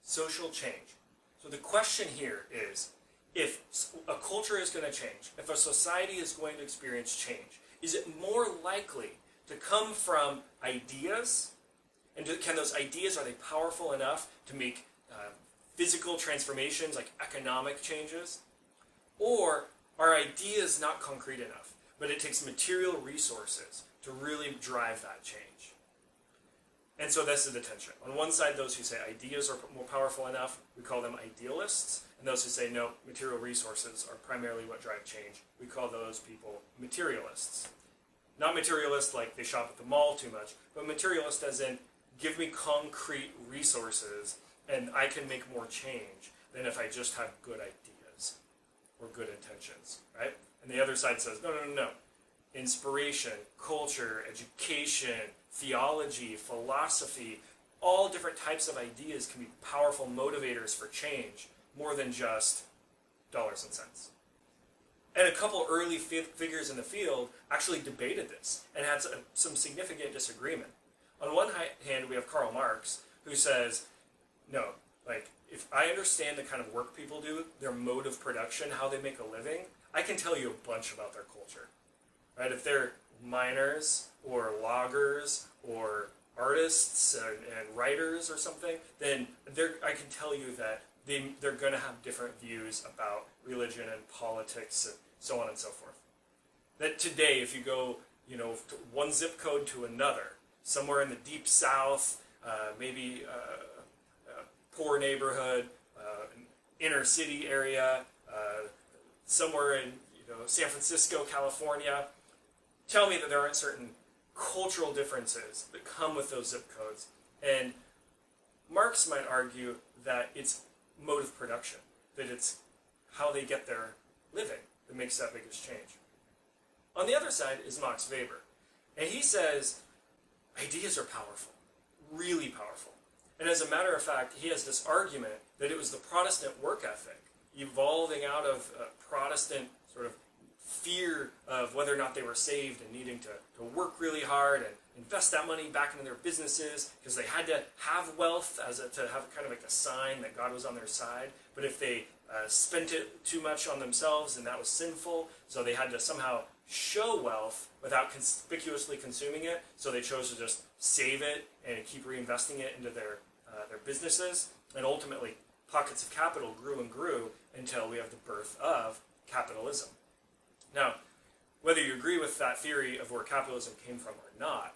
social change. So the question here is, if a culture is going to change, if a society is going to experience change, is it more likely to come from ideas? And can those ideas, are they powerful enough to make physical transformations like economic changes? Or are ideas not concrete enough, but it takes material resources to really drive that change? And so this is the tension. On one side, those who say ideas are more powerful enough, we call them idealists. And those who say, no, material resources are primarily what drive change, we call those people materialists. Not materialist like they shop at the mall too much, but materialist as in, give me concrete resources and I can make more change than if I just have good ideas or good intentions, right? And the other side says, no, no, no, no. Inspiration, culture, education, theology, philosophy, all different types of ideas can be powerful motivators for change, more than just dollars and cents. And a couple early figures in the field actually debated this and had some significant disagreement. On one hand, we have Karl Marx, who says, no, like, if I understand the kind of work people do, their mode of production, how they make a living, I can tell you a bunch about their culture. Right? If they're miners or loggers or artists and writers or something, then I can tell you that they're going to have different views about religion and politics and so on and so forth. That today, if you go, to one zip code to another, somewhere in the deep south, maybe a poor neighborhood, an inner city area, somewhere in San Francisco, California, tell me that there aren't certain cultural differences that come with those zip codes. And Marx might argue that it's mode of production, that it's how they get their living that makes that biggest change. On the other side is Max Weber. And he says, ideas are powerful, really powerful. And as a matter of fact, he has this argument that it was the Protestant work ethic, evolving out of Protestant sort of fear of whether or not they were saved and needing to work really hard and invest that money back into their businesses because they had to have wealth to have kind of like a sign that God was on their side. But if they spent it too much on themselves, then that was sinful. So they had to somehow show wealth without conspicuously consuming it. So they chose to just save it and keep reinvesting it into their businesses. And ultimately, pockets of capital grew and grew until we have the birth of capitalism. Now, whether you agree with that theory of where capitalism came from or not,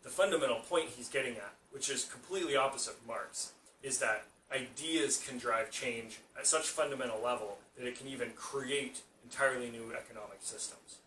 the fundamental point he's getting at, which is completely opposite of Marx, is that ideas can drive change at such a fundamental level that it can even create entirely new economic systems.